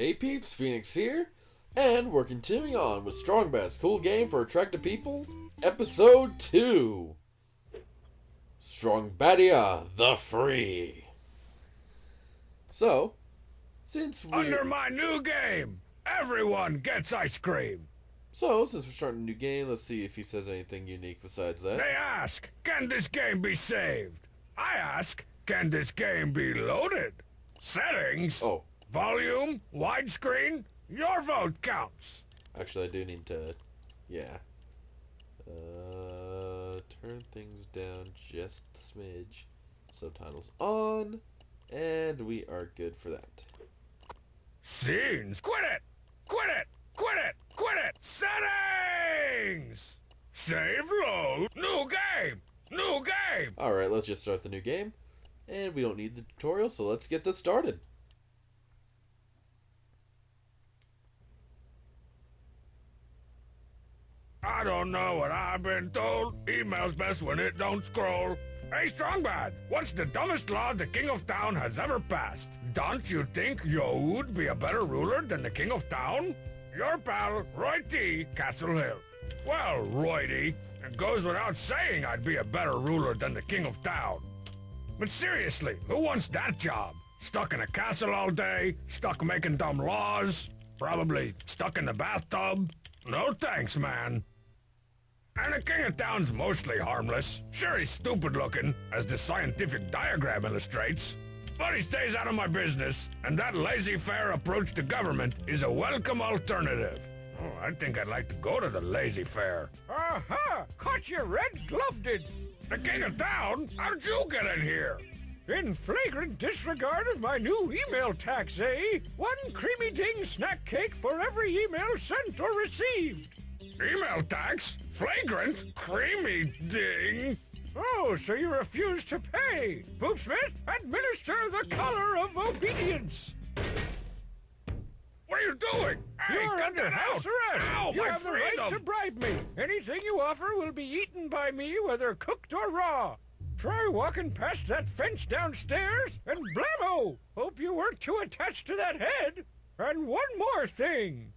Hey peeps, Phoenix here, and we're continuing on with Strong Bad's Cool Game for Attractive People, Episode 2. Strong Badia, the Free. So, since Under my new game, everyone gets ice cream. Since we're starting a new game, let's see if he says anything unique besides that. They ask, can this game be saved? I ask, can this game be loaded? Settings. Oh. Volume, widescreen, your vote counts. Actually, I do need to, turn things down just a smidge. Subtitles on, and we are good for that. Scenes. Quit it! Quit it! Quit it! Quit it! Settings! Save load. New game! New game! Alright, let's just start the new game. And we don't need the tutorial, so let's get this started. I don't know what I've been told. Email's best when it don't scroll. Hey, Strongbad, what's the dumbest law the King of Town has ever passed? Don't you think yo would be a better ruler than the King of Town? Your pal, Roy T., Castle Hill. Well, Roy D., it goes without saying I'd be a better ruler than the King of Town. But seriously, who wants that job? Stuck in a castle all day? Stuck making dumb laws? Probably stuck in the bathtub? No thanks, man. And the King of Town's mostly harmless. Sure, he's stupid looking, as the scientific diagram illustrates. But he stays out of my business, and that laissez-faire approach to government is a welcome alternative. Oh, I think I'd like to go to the laissez-faire. Aha! Caught you red-gloved! The King of Town? How'd you get in here? In flagrant disregard of my new email tax, eh? One creamy ding snack cake for every email sent or received. Email tax? Flagrant? Creamy ding? Oh, so you refuse to pay. Poopsmith, administer the color of obedience. What are you doing? Hey, You're under house arrest. Ow, You my have the freedom. right to bribe me. Anything you offer will be eaten by me, whether cooked or raw. Try walking past that fence downstairs, and blammo! Hope you weren't too attached to that head. And one more thing.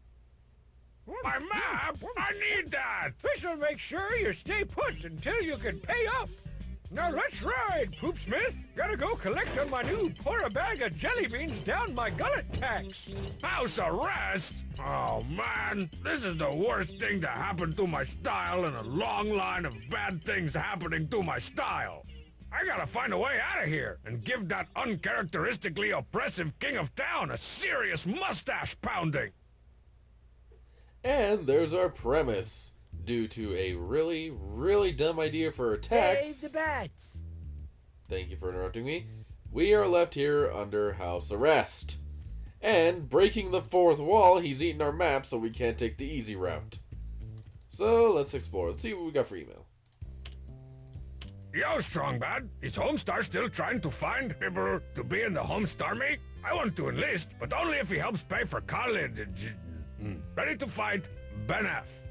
My map? I need that! This'll make sure you stay put until you can pay up. Now let's ride, Poopsmith. Gotta go collect on my new pour a bag of jelly beans down my gullet tax. House arrest? Oh man, this is the worst thing to happen to my style in a long line of bad things happening to my style. I gotta find a way out of here and give that uncharacteristically oppressive King of Town a serious mustache pounding. And there's our premise. Due to a really, really dumb idea for a tax... Save the bats. Thank you for interrupting me. We are left here under house arrest. And breaking the fourth wall, he's eaten our map so we can't take the easy route. So let's explore. Let's see what we got for email. Yo, Strongbad, is Homestar still trying to find people to be in the Homestarmy? I want to enlist, but only if he helps pay for college. Ready to fight, Ben F.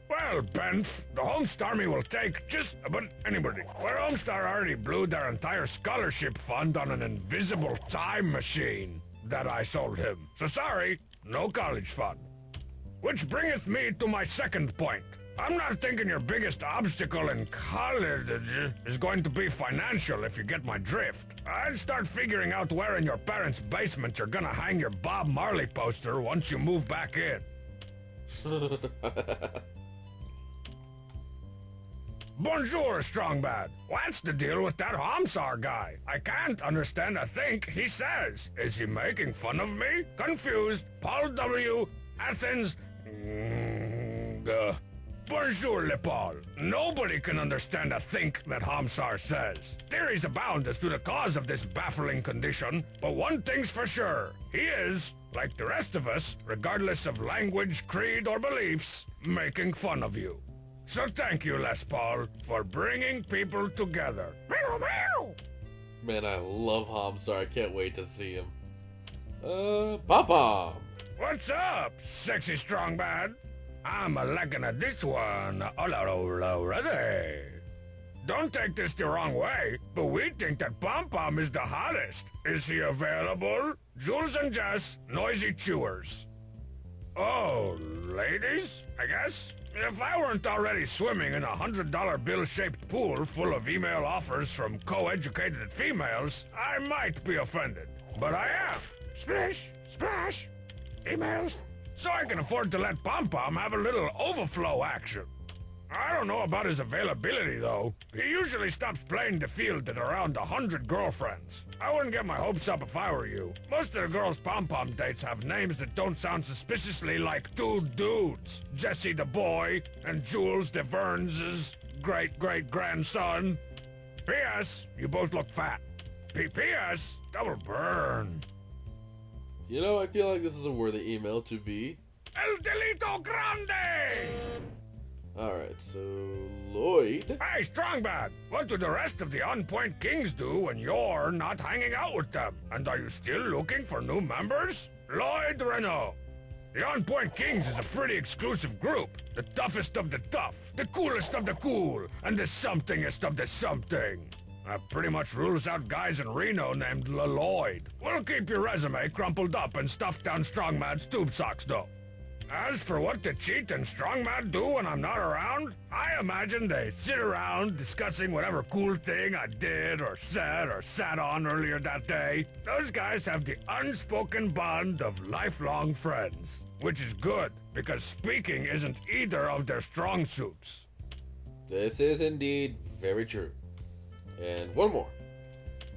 Well, Benf, the Homestarmy will take just about anybody. Where Homestar already blew their entire scholarship fund on an invisible time machine that I sold him. So sorry, no college fund. Which bringeth me to my second point. I'm not thinking your biggest obstacle in college is going to be financial, if you get my drift. I'd start figuring out where in your parents' basement you're gonna hang your Bob Marley poster once you move back in. Bonjour, Strongbad. What's the deal with that Homsar guy? I can't understand a thing he says. Is he making fun of me? Confused. Paul W. Athens. Bonjour, Le Paul. Nobody can understand a think that Homsar says. Theories abound as to the cause of this baffling condition, but one thing's for sure. He is, like the rest of us, regardless of language, creed, or beliefs, making fun of you. So thank you, Les Paul, for bringing people together. Meow, meow. Man, I love Homstar. I can't wait to see him. Pom-Pom! What's up, sexy Strongbad? I'm a liking at this one already. Don't take this the wrong way, but we think that Pom-Pom is the hottest. Is he available? Jules and Jess, noisy chewers. Oh, ladies, I guess? If I weren't already swimming in a $100 bill-shaped pool full of email offers from co-educated females, I might be offended. But I am. Splish, splash, emails. So I can afford to let Pom-Pom have a little overflow action. I don't know about his availability, though. He usually stops playing the field at around 100 girlfriends. I wouldn't get my hopes up if I were you. Most of the girls' pom-pom dates have names that don't sound suspiciously like two dudes. Jesse the boy, and Jules the Verns' great-great-grandson. P.S. You both look fat. P.P.S. Double burn. You know, I feel like this is a worthy email to be. El Delito Grande! Alright, so Lloyd. Hey, Strongbad! What do the rest of the On Point Kings do when you're not hanging out with them? And are you still looking for new members? Lloyd Renault. The On Point Kings is a pretty exclusive group. The toughest of the tough, the coolest of the cool, and the somethingest of the something. That pretty much rules out guys in Reno named Lloyd. We'll keep your resume crumpled up and stuffed down Strongmad's tube socks, though. As for what the Cheat and Strongmad do when I'm not around, I imagine they sit around discussing whatever cool thing I did or said or sat on earlier that day. Those guys have the unspoken bond of lifelong friends, which is good, because speaking isn't either of their strong suits. This is indeed very true. And one more.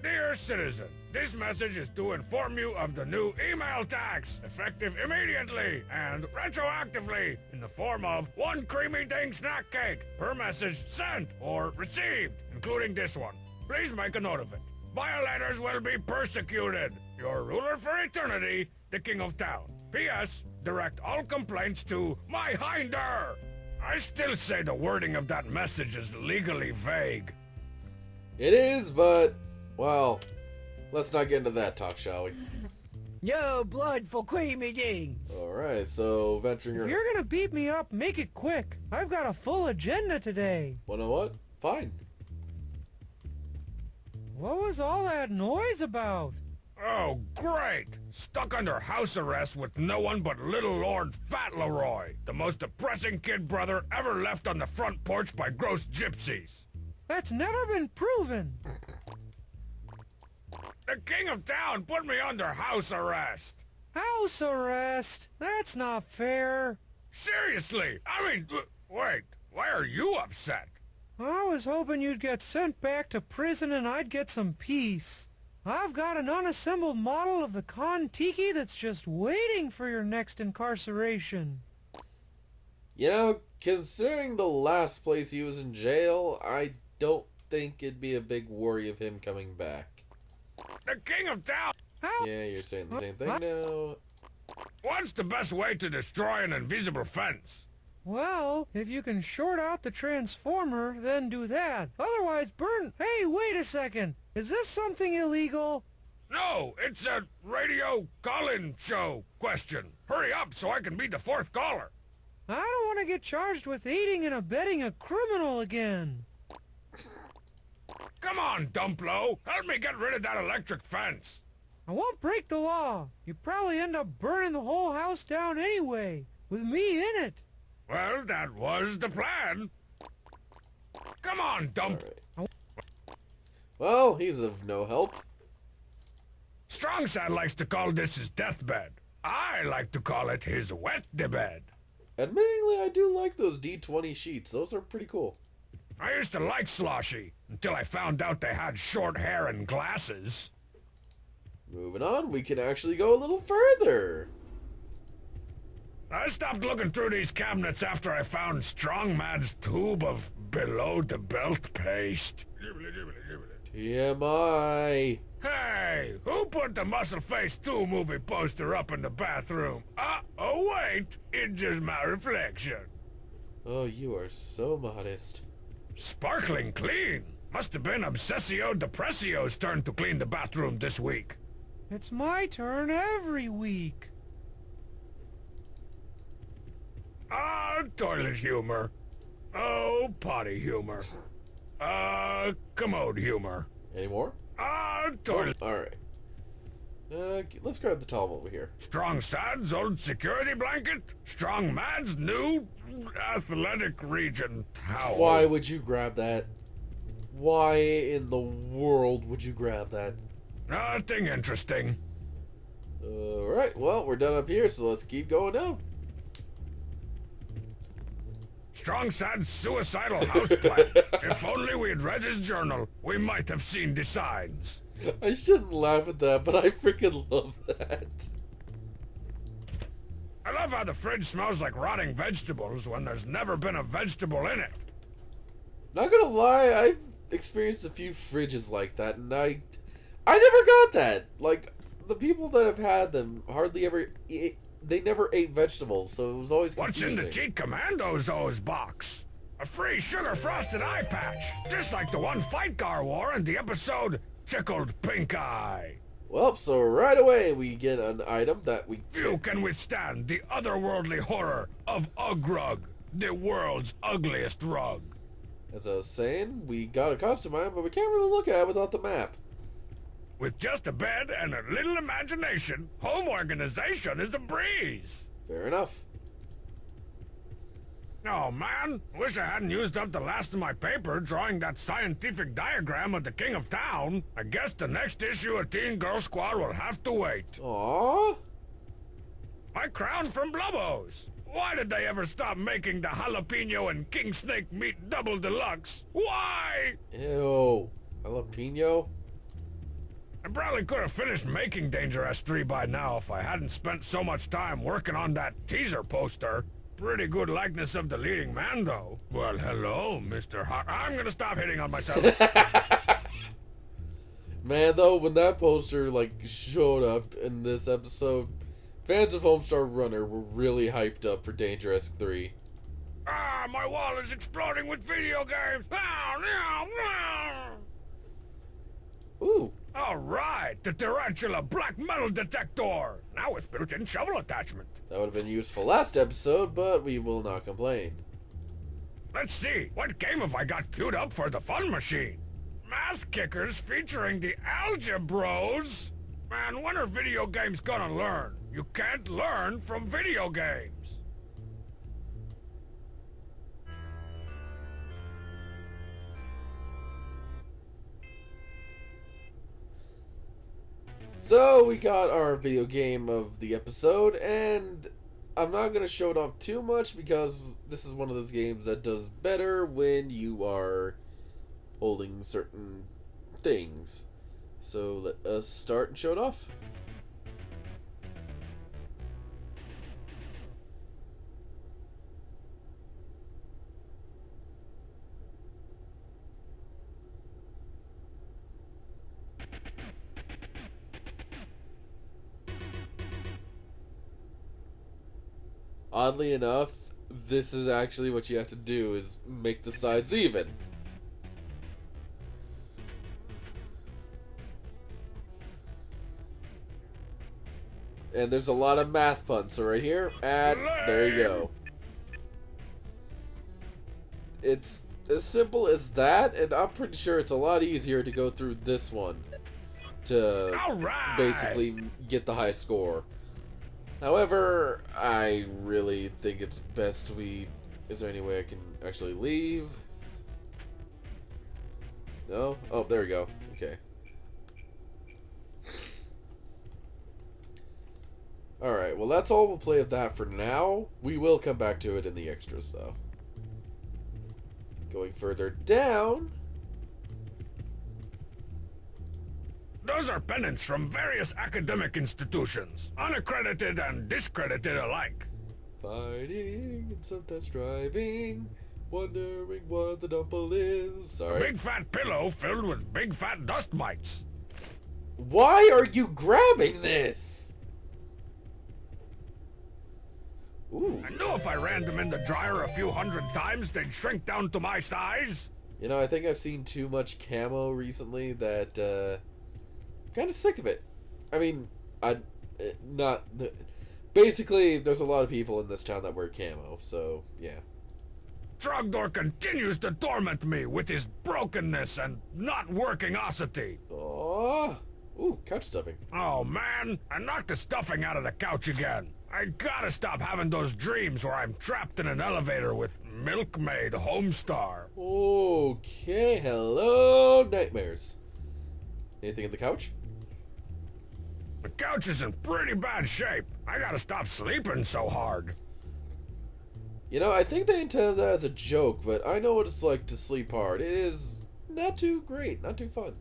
Dear citizen, this message is to inform you of the new email tax, effective immediately and retroactively in the form of 1 creamy ding snack cake per message sent or received, including this one. Please make a note of it. Violators will be persecuted. Your ruler for eternity, the King of Town. P.S. Direct all complaints to my hinder. I still say the wording of that message is legally vague. It is, but, well, let's not get into that talk, shall we? Yo, blood for creamy dings. Alright, so venturing If your... you're gonna beat me up, make it quick. I've got a full agenda today. You know what? Fine. What was all that noise about? Oh, great! Stuck under house arrest with no one but Little Lord Fat Leroy, the most depressing kid brother ever left on the front porch by gross gypsies. That's never been proven. The King of Town put me under house arrest. House arrest? That's not fair. Seriously, I mean, wait, why are you upset? I was hoping you'd get sent back to prison and I'd get some peace. I've got an unassembled model of the Kon-Tiki that's just waiting for your next incarceration. You know, considering the last place he was in jail, I don't think it'd be a big worry of him coming back. The King of Town! How? Yeah, you're saying the same thing now. What's the best way to destroy an invisible fence? Well, if you can short out the transformer, then do that. Otherwise, burn... Hey, wait a second. Is this something illegal? No, it's a radio call-in show question. Hurry up so I can be the fourth caller. I don't want to get charged with aiding and abetting a criminal again. Come on, Dumplo. Help me get rid of that electric fence. I won't break the law. You'd probably end up burning the whole house down anyway, with me in it. Well, that was the plan. Come on, Dump. Alright. Well, he's of no help. Strongside likes to call this his deathbed. I like to call it his wet-de-bed. Admittingly, I do like those D20 sheets. Those are pretty cool. I used to like Sloshy, until I found out they had short hair and glasses. Moving on, we can actually go a little further. I stopped looking through these cabinets after I found Strongmad's tube of below-the-belt paste. TMI. Hey, who put the Muscle Face 2 movie poster up in the bathroom? Oh wait, it's just my reflection. Oh, you are so modest. Sparkling clean. Must have been Obsessio Depressio's turn to clean the bathroom this week. It's my turn every week. Toilet humor. Oh, potty humor. Commode humor. Any more? Toilet. Alright. Let's grab the tall one over here. Strong Sad's old security blanket? Strong Mad's new athletic region towel. Why would you grab that? Why in the world would you grab that? Nothing interesting. Alright, well, we're done up here, so let's keep going down. Strong Sad's suicidal houseplant. If only we'd read his journal, we might have seen the signs. I shouldn't laugh at that, but I freaking love that. I love how the fridge smells like rotting vegetables when there's never been a vegetable in it. Not gonna lie, I've experienced a few fridges like that, and I never got that. Like, the people that have had them hardly ever they never ate vegetables, so it was always confusing. What's in the Cheat Commando's O's box? A free sugar-frosted eye patch, just like the one Fight Gar wore in the episode Tickled Pink Eye. Well, so right away we get an item that we... Few can withstand the otherworldly horror of Ugrug, the world's ugliest rug. As I was saying, we got a costume item, but we can't really look at it without the map. With just a bed and a little imagination, home organization is a breeze. Fair enough. Oh man, wish I hadn't used up the last of my paper drawing that scientific diagram of the King of Town. I guess the next issue of Teen Girl Squad will have to wait. Aww. My crown from Blubbo's. Why did they ever stop making the jalapeno and king snake meat double deluxe? Why? Ew. Jalapeno? I probably could have finished making Danger S3 by now if I hadn't spent so much time working on that teaser poster. Pretty good likeness of the leading man, though. Well, hello, Mr. Hot. I'm gonna stop hitting on myself. Man, though, when that poster, like, showed up in this episode, fans of Homestar Runner were really hyped up for Danger S3. Ah, my wall is exploding with video games! Ooh. Alright, the Tarantula Black Metal Detector! Now with built-in shovel attachment. That would have been useful last episode, but we will not complain. Let's see, what game have I got queued up for the fun machine? Math Kickers featuring the Algebros? Man, when are video games gonna learn? You can't learn from video games. So, we got our video game of the episode, and I'm not going to show it off too much because this is one of those games that does better when you are holding certain things. So, let us start and show it off. Oddly enough, this is actually what you have to do, is make the sides even. And there's a lot of math puns, so right here, and there you go. It's as simple as that, and I'm pretty sure it's a lot easier to go through this one to basically get the high score. However, I really think it's best we... Is there any way I can actually leave? No? Oh, there we go. Okay. Alright, well that's all we'll play of that for now. We will come back to it in the extras, though. Going further down... Those are pennants from various academic institutions, unaccredited and discredited alike. Fighting and sometimes striving, wondering what the dumple is. Sorry. A big fat pillow filled with big fat dust mites. Why are you grabbing this? Ooh. I knew if I ran them in the dryer a few hundred times, they'd shrink down to my size. You know, I think I've seen too much camo recently that, kind of sick of it. I mean, basically, there's a lot of people in this town that wear camo, so, yeah. Trogdor continues to torment me with his brokenness and not working-osity. Aww. Ooh, couch stuffing. Oh man, I knocked the stuffing out of the couch again. I gotta stop having those dreams where I'm trapped in an elevator with Milkmaid Homestar. Okay, hello, nightmares. Anything in the couch? The couch is in pretty bad shape. I gotta stop sleeping so hard. You know, I think they intended that as a joke, but I know what it's like to sleep hard. It is not too great, not too fun.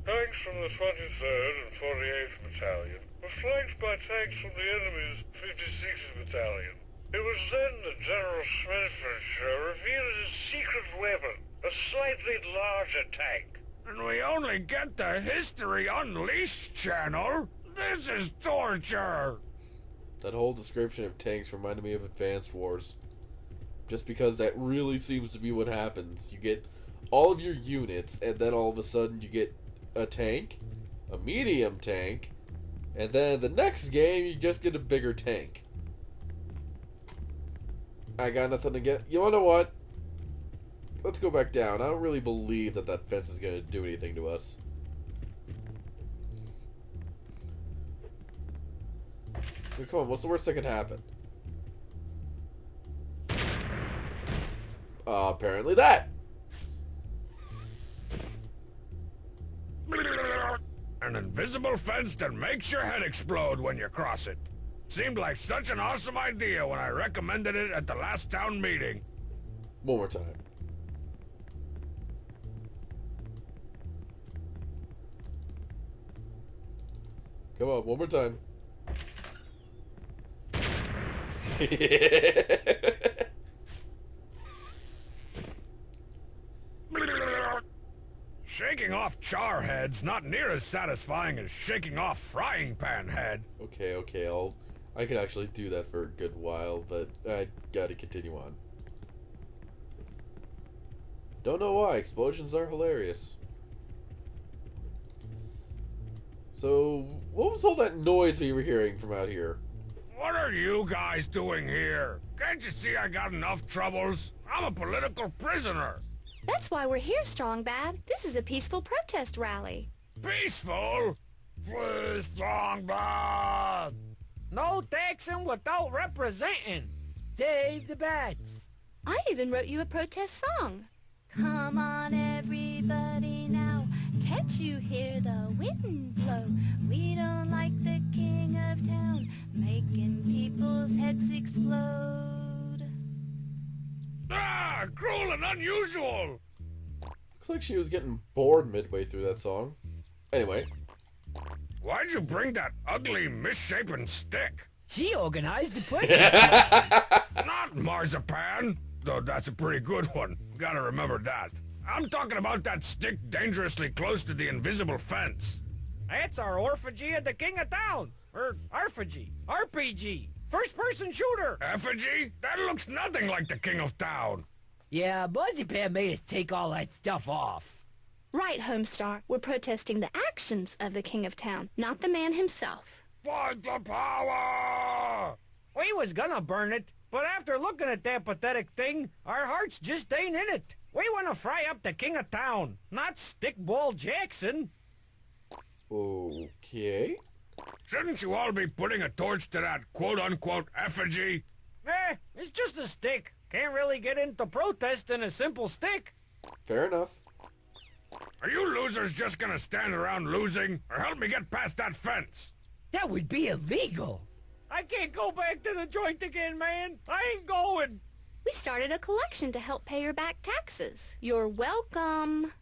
Tanks from the 23rd and 48th Battalion were flanked by tanks from the enemy's 56th Battalion. It was then that General Smithford revealed his secret weapon, a slightly larger tank. And we only get the History Unleashed channel? This is torture! That whole description of tanks reminded me of Advanced Wars. Just because that really seems to be what happens. You get all of your units, and then all of a sudden you get a tank, a medium tank, and then the next game you just get a bigger tank. I got nothing to get. You wanna know what? Let's go back down. I don't really believe that that fence is gonna do anything to us. I mean, come on, what's the worst that could happen? Apparently that! An invisible fence that makes your head explode when you cross it. Seemed like such an awesome idea when I recommended it at the last town meeting. One more time. Come on, one more time. Shaking off char head's not near as satisfying as shaking off frying pan head. Okay, I can actually do that for a good while, but I gotta continue on. Don't know why, explosions are hilarious. So, what was all that noise we were hearing from out here? What are you guys doing here? Can't you see I got enough troubles? I'm a political prisoner. That's why we're here, Strong Bad. This is a peaceful protest rally. Peaceful? Free Strong Bad! No taxing without representing. Save the bats. I even wrote you a protest song. Come on, everybody now. Can't you hear the wind blow? We don't like the king of town, making people's heads explode. Ah, cruel and unusual! Looks like she was getting bored midway through that song. Anyway. Why'd you bring that ugly, misshapen stick? She organized the protest. Not marzipan, though that's a pretty good one. Gotta remember that. I'm talking about that stick dangerously close to the invisible fence. That's our orphagy of the king of town. Or arphagy. RPG. First-person shooter. Effigy? That looks nothing like the king of town. Yeah, Marzipan made us take all that stuff off. Right, Homestar. We're protesting the actions of the king of town, not the man himself. Fight the power! We was gonna burn it, but after looking at that pathetic thing, our hearts just ain't in it. We wanna fry up the king of town, not Stickball Jackson. Okay. Shouldn't you all be putting a torch to that quote-unquote effigy? It's just a stick. Can't really get into protest in a simple stick. Fair enough. Are you losers just gonna stand around losing, or help me get past that fence? That would be illegal. I can't go back to the joint again, man. I ain't going. We started a collection to help pay your back taxes. You're welcome.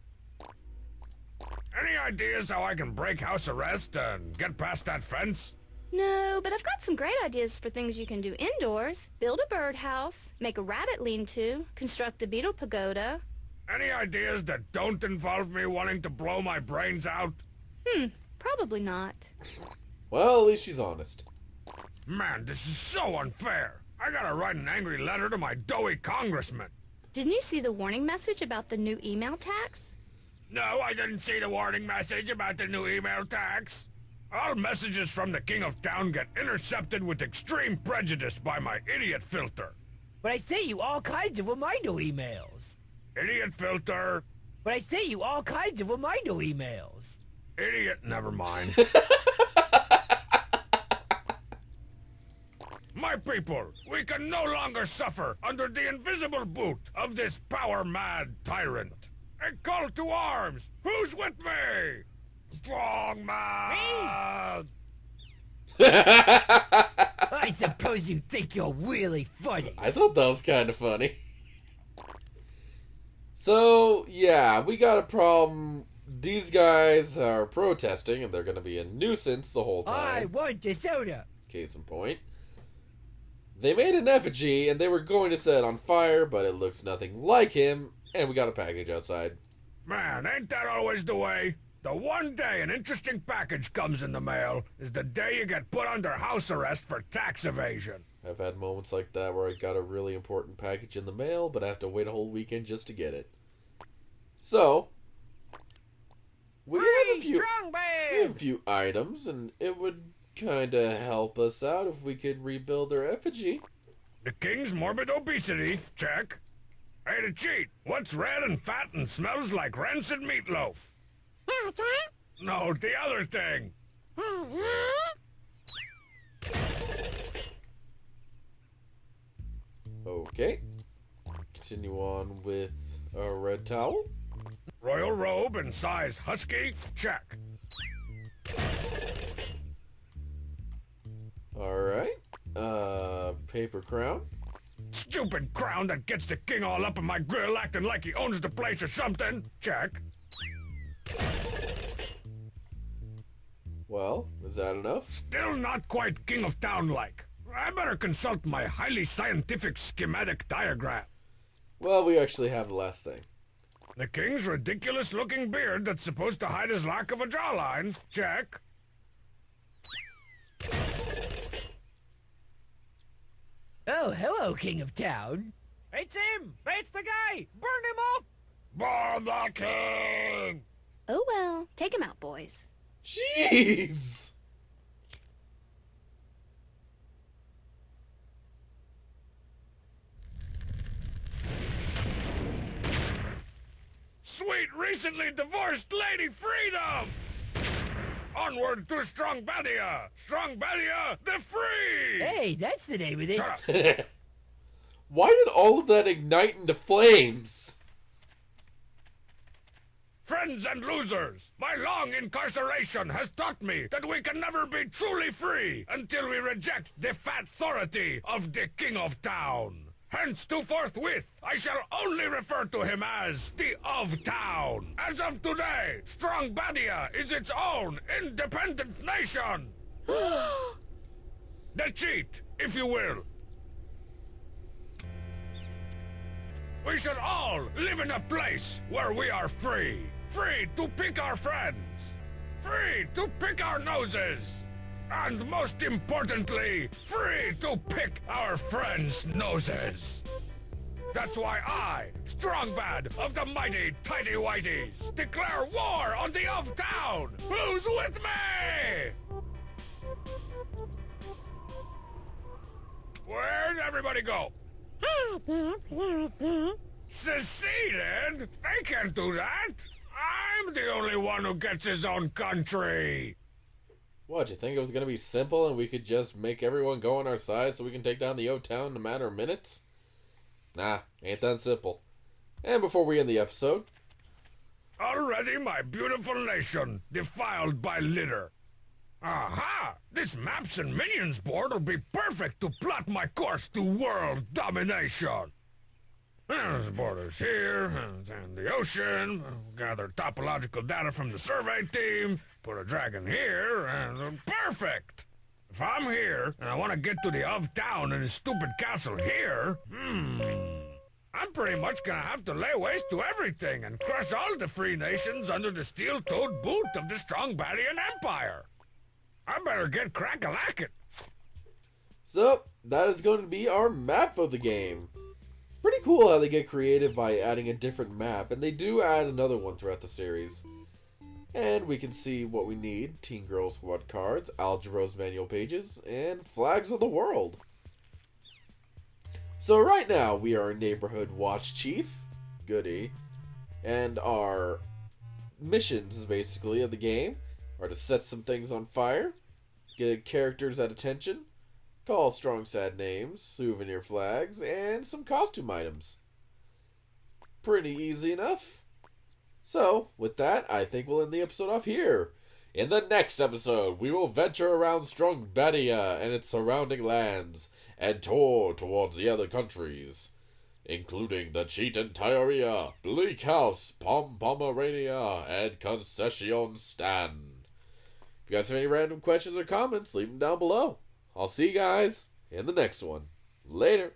Any ideas how I can break house arrest and get past that fence? No, but I've got some great ideas for things you can do indoors. Build a birdhouse, make a rabbit lean-to, construct a beetle pagoda. Any ideas that don't involve me wanting to blow my brains out? Probably not. Well, at least she's honest. Man, this is so unfair. I gotta write an angry letter to my doughy congressman. Didn't you see the warning message about the new email tax? No, I didn't see the warning message about the new email tax. All messages from the King of Town get intercepted with extreme prejudice by my idiot filter. But I sent you all kinds of reminder emails. Idiot filter? But I sent you all kinds of reminder emails. Idiot, never mind. My people, we can no longer suffer under the invisible boot of this power-mad tyrant. A call to arms! Who's with me? Strong man! I suppose you think you're really funny. I thought that was kind of funny. So, yeah, we got a problem. These guys are protesting, and they're going to be a nuisance the whole I time. want a soda. Case in point. They made an effigy, and they were going to set it on fire, but it looks nothing like him, and we got a package outside. Man, ain't that always the way? The one day an interesting package comes in the mail is the day you get put under house arrest for tax evasion. I've had moments like that where I got a really important package in the mail, but I have to wait a whole weekend just to get it. So, we have a few items, and it would kind of help us out if we could rebuild their effigy. The king's morbid obesity, check. Hey, to cheat, what's red and fat and smells like rancid meatloaf? No, the other thing. Okay. Continue on with a red towel. Royal robe and size husky, check. Alright. Paper crown. Stupid crown that gets the king all up in my grill acting like he owns the place or something, check. Well, is that enough? Still not quite king of town-like. I better consult my highly scientific schematic diagram. Well, we actually have the last thing. The king's ridiculous-looking beard that's supposed to hide his lack of a jawline, check. Oh, hello, King of Town. It's him! It's the guy! Burn him up! Burn the king! Oh well, take him out, boys. Jeez! Sweet, recently divorced Lady Freedom! Onward to Strong Badia! Strong Badia, the free! Hey, that's the name of this. Shut up. Why did all of that ignite into flames? Friends and losers, my long incarceration has taught me that we can never be truly free until we reject the fat authority of the King of Town. Hence, to forthwith, I shall only refer to him as the of Town. As of today, Strong Badia is its own independent nation. The cheat, if you will. We shall all live in a place where we are free. Free to pick our friends. Free to pick our noses. And most importantly, free to pick our friends' noses. That's why I, Strongbad of the mighty Tidy Whities, declare war on the of Town. Who's with me? Where'd everybody go? Seceded? They can't do that. I'm the only one who gets his own country. What, you think it was going to be simple and we could just make everyone go on our side so we can take down the O-Town in a matter of minutes? Nah, ain't that simple. And before we end the episode... Already my beautiful nation defiled by litter. Aha! This Maps and Minions board will be perfect to plot my course to world domination. There's borders here, and the ocean. Gather topological data from the survey team. Put a dragon here, and perfect! If I'm here, and I want to get to the of Town and his stupid castle here, I'm pretty much gonna have to lay waste to everything and crush all the free nations under the steel-toed boot of the strong Badian Empire. I better get crack-a-lackin'. So, that is going to be our map of the game. Pretty cool how they get creative by adding a different map, and they do add another one throughout the series. And we can see what we need: Teen Girl Squad cards, Algebro's manual pages, and Flags of the World. So right now, we are Neighborhood Watch Chief, Goody, and our missions, basically, of the game are to set some things on fire, get characters at attention, call strong sad names, souvenir flags, and some costume items. Pretty easy enough. So, with that, I think we'll end the episode off here. In the next episode, we will venture around strong Badia and its surrounding lands, and tour towards the other countries, including the Cheat Tyria, Bleak House, Pomerania, and Concession Stand. If you guys have any random questions or comments, leave them down below. I'll see you guys in the next one. Later.